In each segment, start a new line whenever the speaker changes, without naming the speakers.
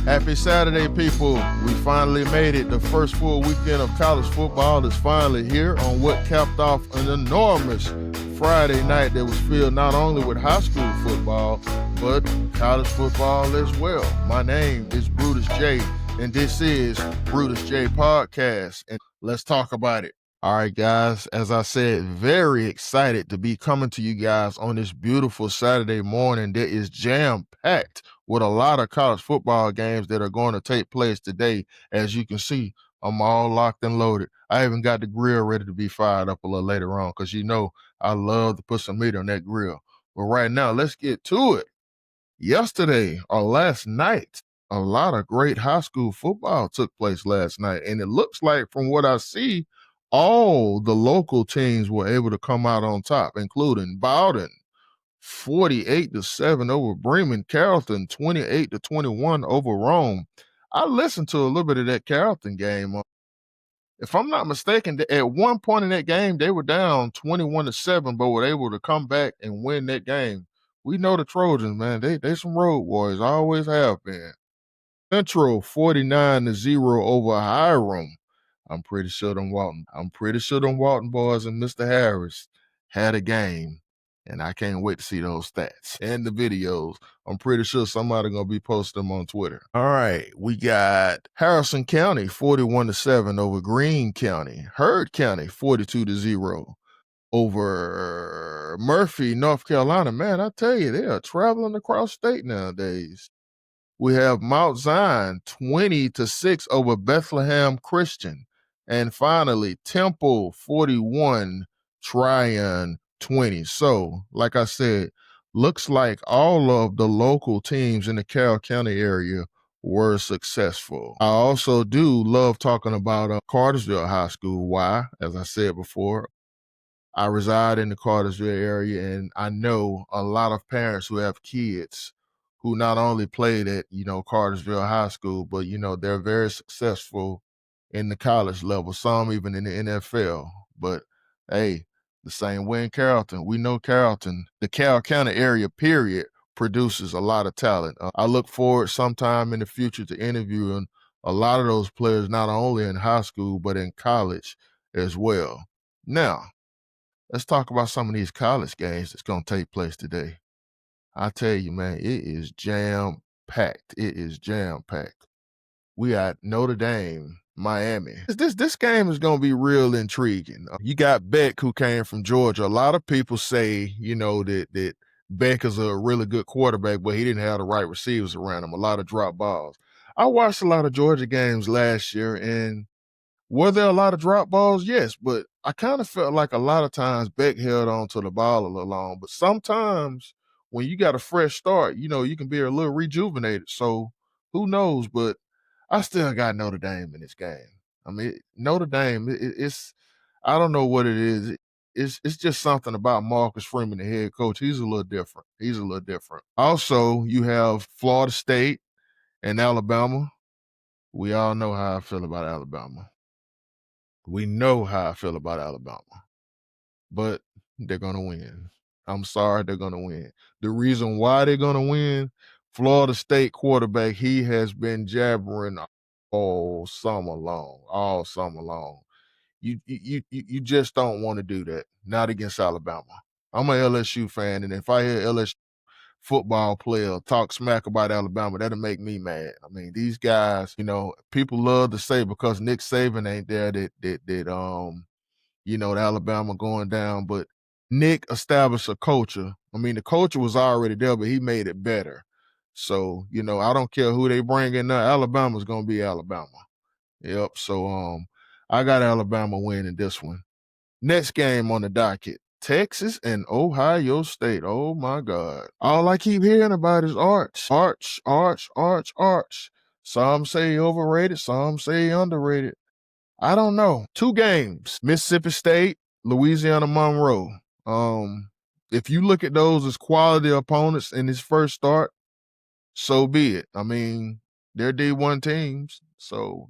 Happy Saturday, people. We finally made it. The first full weekend of college football is finally here on what capped off an enormous Friday night that was filled not only with high school football, but college football as well. My name is Brutus J, and this is Brutus J Podcast, and let's talk about it. All right, guys, as I said, very excited to be coming to you guys on this beautiful Saturday morning that is jam-packed with a lot of college football games that are going to take place today. As you can see, I'm all locked and loaded. I even got the grill ready to be fired up a little later on because you know I love to put some meat on that grill. But right now, let's get to it. Yesterday or last night, a lot of great high school football took place last night. And it looks like from what I see, all the local teams were able to come out on top, including Bowden, 48-7 over Bremen, Carrollton, 28-21 over Rome. I listened to a little bit of that Carrollton game. If I'm not mistaken, at one point in that game, they were down 21-7, but were able to come back and win that game. We know the Trojans, man. They some road warriors, always have been. Central, 49-0 over Hiram. I'm pretty sure them Walton boys and Mr. Harris had a game, and I can't wait to see those stats and the videos. I'm pretty sure somebody gonna be posting them on Twitter. All right, we got Harrison County 41-7 over Greene County. Heard County 42-0 over Murphy, North Carolina. Man, I tell you, they are traveling across state nowadays. We have Mount Zion 20-6 over Bethlehem Christian. And finally, Temple 41, Tryon 20. So, like I said, looks like all of the local teams in the Carroll County area were successful. I also do love talking about Cartersville High School. Why? As I said before, I reside in the Cartersville area, and I know a lot of parents who have kids who not only played at, Cartersville High School, but, they're very successful in the college level, some even in the NFL. But, hey, the same way in Carrollton. We know Carrollton, the Carroll County area, period, produces a lot of talent. I look forward sometime in the future to interviewing a lot of those players, not only in high school, but in college as well. Now, let's talk about some of these college games that's going to take place today. I tell you, man, it is jam-packed. It is jam-packed. We got Notre Dame, Miami. This game is going to be real intriguing. You got Beck, who came from Georgia. A lot of people say, that Beck is a really good quarterback, but he didn't have the right receivers around him. A lot of drop balls. I watched a lot of Georgia games last year, and were there a lot of drop balls? Yes, but I kind of felt like a lot of times Beck held on to the ball a little long. But sometimes when you got a fresh start, you can be a little rejuvenated. So who knows? But I still got Notre Dame in this game. I mean, Notre Dame, it's I don't know what it is. It's just something about Marcus Freeman, the head coach. He's a little different. Also, you have Florida State and Alabama. We all know how I feel about Alabama. We know how I feel about Alabama. But they're going to win. I'm sorry, they're going to win. The reason why they're going to win, Florida State quarterback, he has been jabbering all summer long. You just don't want to do that. Not against Alabama. I'm an LSU fan, and if I hear LSU football player talk smack about Alabama, that'll make me mad. I mean, these guys, people love to say because Nick Saban ain't there that the Alabama going down, but Nick established a culture. I mean, the culture was already there, but he made it better. So, I don't care who they bring in there. Alabama's going to be Alabama. Yep. So, I got Alabama winning this one. Next game on the docket, Texas and Ohio State. Oh, my God. All I keep hearing about is Arch. Some say overrated, some say underrated. I don't know. 2 games, Mississippi State, Louisiana Monroe. If you look at those as quality opponents in his first start, so be it. I mean, they're D1 teams. So,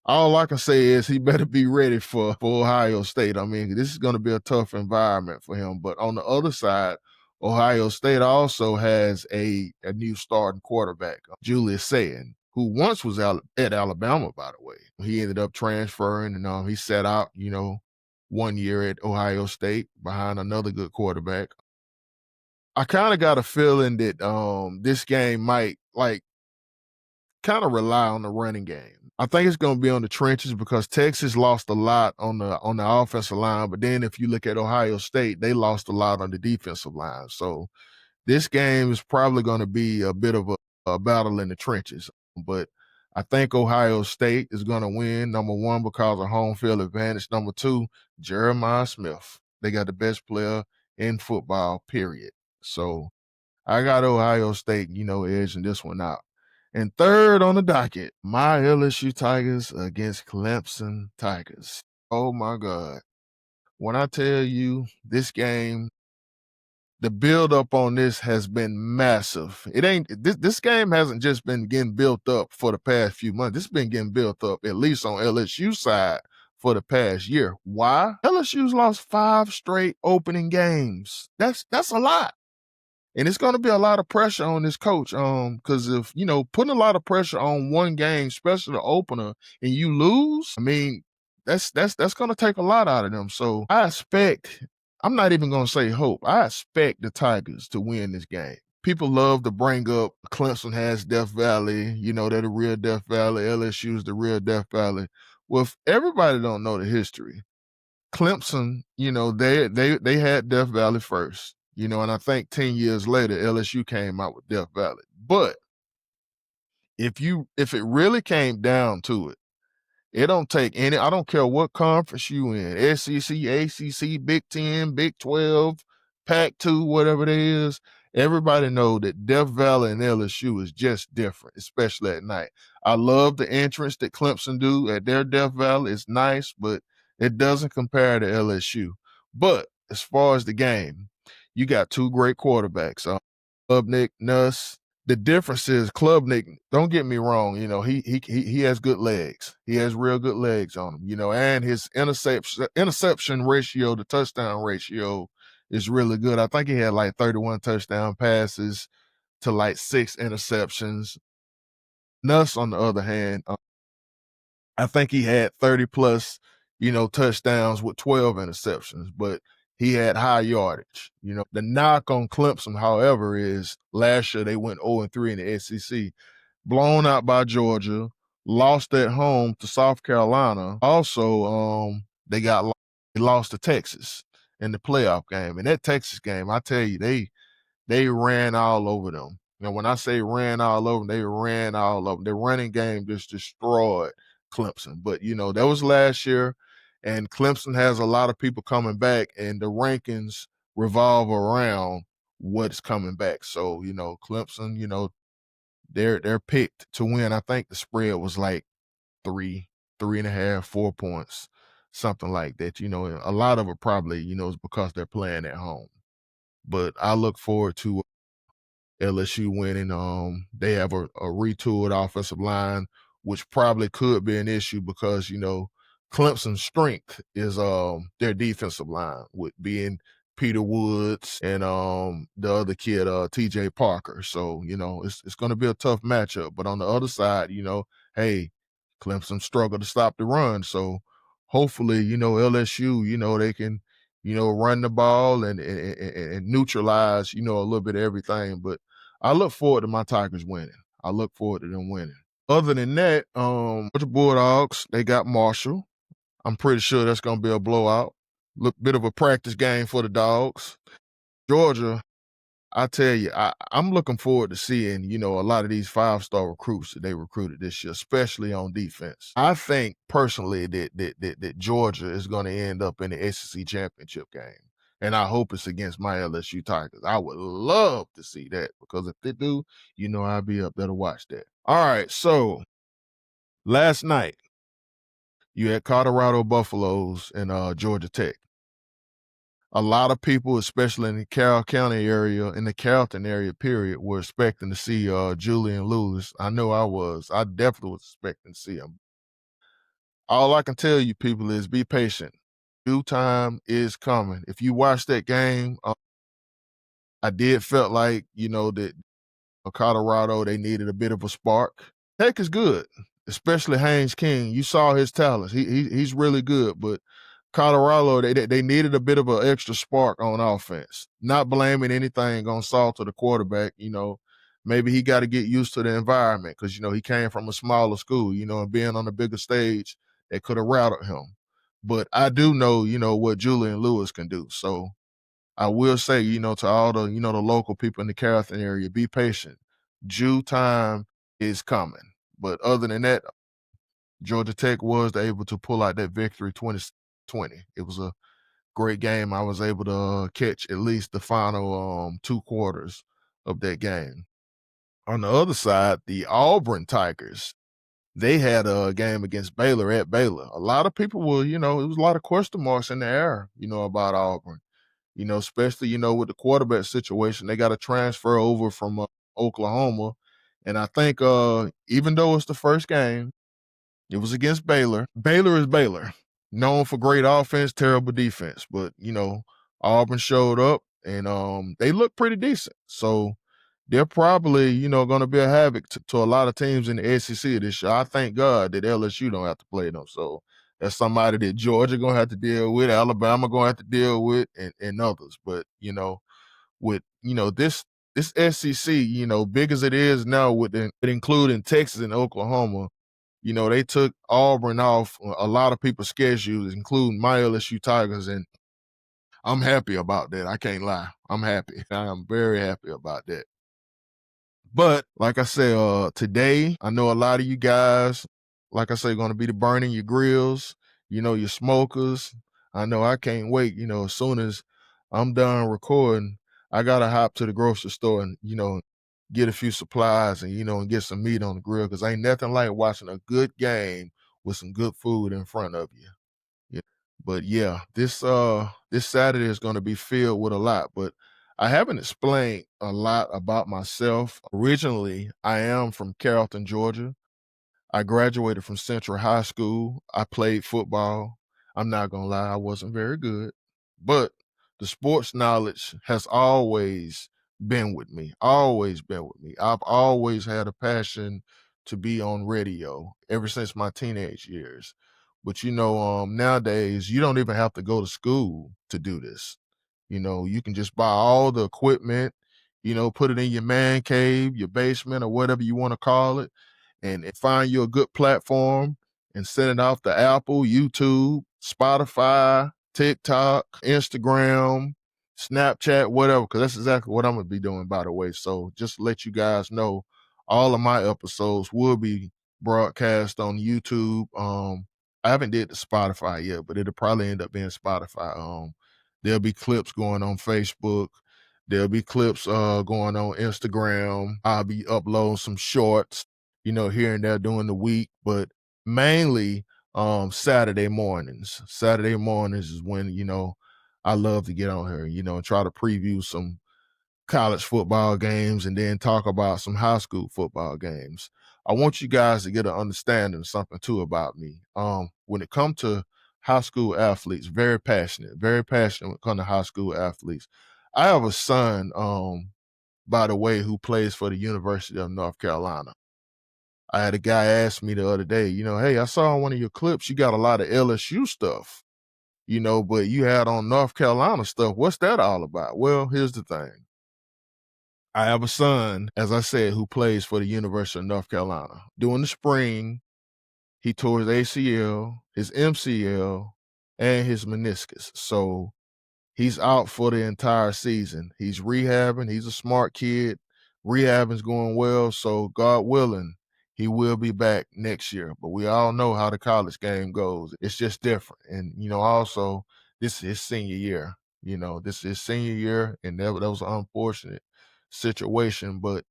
all I can say is he better be ready for Ohio State. I mean, this is going to be a tough environment for him. But on the other side, Ohio State also has a new starting quarterback, Julius Sayin, who once was at Alabama, by the way. He ended up transferring, and he sat out, 1 year at Ohio State behind another good quarterback. I kind of got a feeling that this game might kind of rely on the running game. I think it's going to be on the trenches because Texas lost a lot on the offensive line, but then if you look at Ohio State, they lost a lot on the defensive line. So this game is probably going to be a bit of a battle in the trenches. But I think Ohio State is going to win, number one, because of home field advantage. Number two, Jeremiah Smith. They got the best player in football, period. So I got Ohio State, edging this one out. And third on the docket, my LSU Tigers against Clemson Tigers. Oh, my God. When I tell you this game, the build up on this has been massive. This game hasn't just been getting built up for the past few months. This has been getting built up, at least on LSU side, for the past year. Why? LSU's lost 5 straight opening games. That's a lot. And it's going to be a lot of pressure on this coach. Because if, putting a lot of pressure on one game, especially the opener, and you lose, I mean, that's going to take a lot out of them. So I'm not even going to say hope. I expect the Tigers to win this game. People love to bring up Clemson has Death Valley. They're the real Death Valley. LSU is the real Death Valley. Well, if everybody don't know the history, Clemson, they had Death Valley first, and I think 10 years later, LSU came out with Death Valley. But if it really came down to it, it don't take any, I don't care what conference you in, SEC, ACC, Big 10, Big 12, Pac-2, whatever it is, everybody know that Death Valley and LSU is just different, especially at night. I love the entrance that Clemson do at their Death Valley. It's nice, but it doesn't compare to LSU. But as far as the game, you got 2 great quarterbacks, Klubnik, Nuss. The difference is Klubnik, don't get me wrong, he has good legs. He has real good legs on him, and his interception ratio, the touchdown ratio is really good. I think he had like 31 touchdown passes to like 6 interceptions. Nuss, on the other hand, I think he had 30 plus, touchdowns with 12 interceptions, but he had high yardage. The knock on Clemson, however, is last year they went 0-3 in the SEC, blown out by Georgia, lost at home to South Carolina. Also, they lost to Texas in the playoff game. And that Texas game, I tell you, they ran all over them. When I say ran all over them, they ran all over them. The running game just destroyed Clemson. But, that was last year, and Clemson has a lot of people coming back, and the rankings revolve around what's coming back. So, Clemson, they're picked to win. I think the spread was like 3.5, 4 points, something like that. A lot of it probably, is because they're playing at home. But I look forward to LSU winning. They have a retooled offensive line, which probably could be an issue because, Clemson's strength is their defensive line, with being Peter Woods and the other kid, TJ Parker. So, it's going to be a tough matchup. But on the other side, hey, Clemson struggled to stop the run. So hopefully, LSU, they can, run the ball and neutralize, a little bit of everything. But I look forward to my Tigers winning. I look forward to them winning. Other than that, the Bulldogs, they got Marshall. I'm pretty sure that's going to be a blowout. Bit of a practice game for the Dogs. Georgia, I tell you, I'm looking forward to seeing, a lot of these 5-star recruits that they recruited this year, especially on defense. I think personally that Georgia is going to end up in the SEC championship game. And I hope it's against my LSU Tigers. I would love to see that, because if they do, I'll be up there to watch that. All right, so last night, you had Colorado Buffaloes and Georgia Tech. A lot of people, especially in the Carroll County area, in the Carrollton area, period, were expecting to see Julian Lewis. I know I was. I definitely was expecting to see him. All I can tell you, people, is be patient. Due time is coming. If you watch that game, I did felt like, that Colorado, they needed a bit of a spark. Tech is good, especially Haynes King. You saw his talents. He's really good, but Colorado, they needed a bit of an extra spark on offense. Not blaming anything on Salt or the quarterback. Maybe he got to get used to the environment because he came from a smaller school. And being on a bigger stage, that could have rattled him. But I do know, what Julian Lewis can do. So I will say, to all the, the local people in the Carrollton area, be patient. Jew time is coming. But other than that, Georgia Tech was able to pull out that victory 2020. It was a great game. I was able to catch at least the final 2 quarters of that game. On the other side, the Auburn Tigers, they had a game against Baylor at Baylor. A lot of people were, it was a lot of question marks in the air, about Auburn. Especially, with the quarterback situation, they got to transfer over from Oklahoma. And I think even though it's the first game, it was against Baylor. Baylor is Baylor, known for great offense, terrible defense. But, Auburn showed up and they look pretty decent. So they're probably, going to be a havoc to a lot of teams in the SEC this year. I thank God that LSU don't have to play them. So that's somebody that Georgia going to have to deal with, Alabama going to have to deal with, and others. But, with, this SEC, big as it is now with it including Texas and Oklahoma, they took Auburn off a lot of people's schedules, including my LSU Tigers, and I'm happy about that. I can't lie. I'm happy. I am very happy about that. But like I said, today, I know a lot of you guys, like I say, going to be burning your grills, your smokers. I know I can't wait. As soon as I'm done recording, I got to hop to the grocery store and, get a few supplies and, and get some meat on the grill because ain't nothing like watching a good game with some good food in front of you. Yeah. But yeah, this Saturday is going to be filled with a lot. But I haven't explained a lot about myself. Originally, I am from Carrollton, Georgia. I graduated from Central High School. I played football. I'm not going to lie, I wasn't very good. But the sports knowledge has always been with me, always been with me. I've always had a passion to be on radio ever since my teenage years. But nowadays you don't even have to go to school to do this. You can just buy all the equipment, put it in your man cave, your basement, or whatever you want to call it, and find you a good platform and send it off to Apple, YouTube, Spotify, TikTok, Instagram, Snapchat, whatever, because that's exactly what I'm going to be doing, by the way. So just to let you guys know, all of my episodes will be broadcast on YouTube. I haven't did the Spotify yet, but it'll probably end up being Spotify. There'll be clips going on Facebook. There'll be clips going on Instagram. I'll be uploading some shorts, here and there during the week, but mainly Saturday mornings. Saturday mornings is when, I love to get on here, and try to preview some college football games and then talk about some high school football games. I want you guys to get an understanding of something too about me. When it comes to high school athletes, very passionate when it comes to high school athletes. I have a son, by the way, who plays for the University of North Carolina. I had a guy ask me the other day, hey, I saw on one of your clips, you got a lot of LSU stuff, but you had on North Carolina stuff. What's that all about? Well, here's the thing. I have a son, as I said, who plays for the University of North Carolina. During the spring, he tore his ACL, his MCL, and his meniscus. So he's out for the entire season. He's rehabbing. He's a smart kid. Rehabbing's going well. So God willing, he will be back next year. But we all know how the college game goes. It's just different. And, also, this is his senior year. This is his senior year, and that was an unfortunate situation. But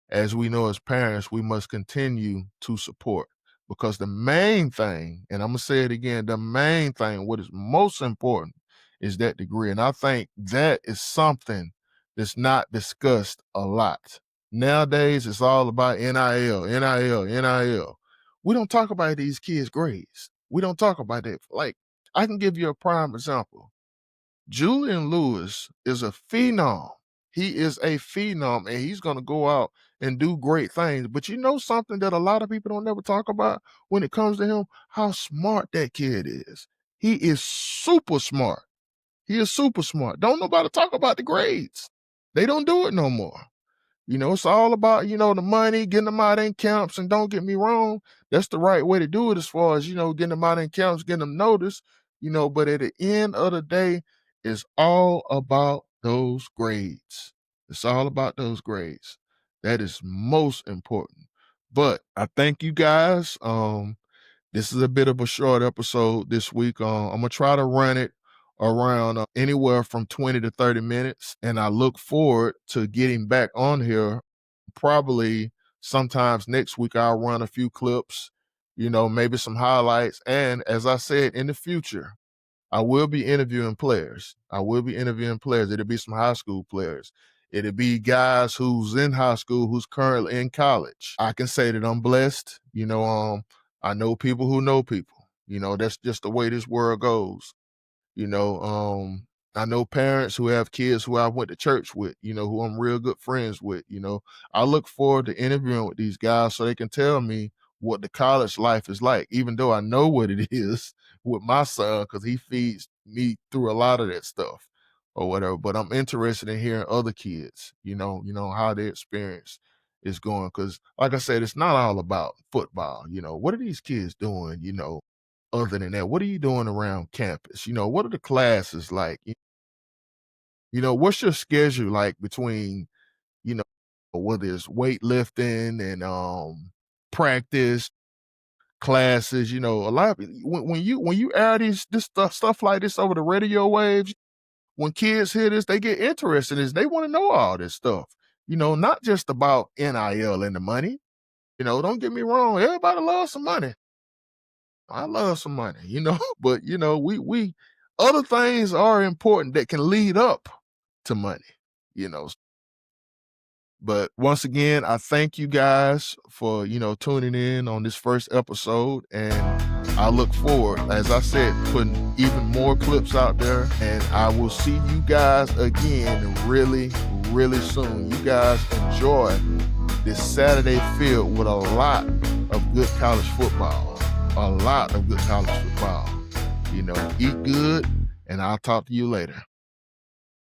as we know as parents, we must continue to support because the main thing, and I'm going to say it again, the main thing, what is most important is that degree. And I think that is something that's not discussed a lot. Nowadays, it's all about NIL, NIL, NIL. We don't talk about these kids' grades. We don't talk about that. Like, I can give you a prime example. Julian Lewis is a phenom. He is a phenom, and he's going to go out and do great things. But you know something that a lot of people don't never talk about when it comes to him? How smart that kid is. He is super smart. He is super smart. Don't nobody talk about the grades. They don't do it no more. It's all about, the money, getting them out in camps. And don't get me wrong, that's the right way to do it as far as, getting them out in camps, getting them noticed, but at the end of the day, it's all about those grades. It's all about those grades. That is most important. But I thank you guys. This is a bit of a short episode this week. I'm going to try to run it around anywhere from 20 to 30 minutes. And I look forward to getting back on here. Probably sometimes next week, I'll run a few clips, maybe some highlights. And as I said, in the future, I will be interviewing players. It'll be some high school players. It'll be guys who's in high school, who's currently in college. I can say that I'm blessed. I know people who know people. That's just the way this world goes. I know parents who have kids who I went to church with, who I'm real good friends with. I look forward to interviewing with these guys so they can tell me what the college life is like, even though I know what it is with my son, because he feeds me through a lot of that stuff or whatever. But I'm interested in hearing other kids, how their experience is going. Because like I said, it's not all about football. What are these kids doing, other than that? What are you doing around campus? What are the classes like? What's your schedule like between, you know, whether it's weightlifting and practice, classes, a lot of when you air this stuff like this over the radio waves, when kids hear this, they get interested in this. They want to know all this stuff. Not just about NIL and the money. Don't get me wrong, everybody loves some money. I love some money, but we other things are important that can lead up to money, you know. But once again, I thank you guys for, tuning in on this first episode. And I look forward, as I said, putting even more clips out there. And I will see you guys again really, really soon. You guys enjoy this Saturday filled with a lot of good college football. Eat good, and I'll talk to you later.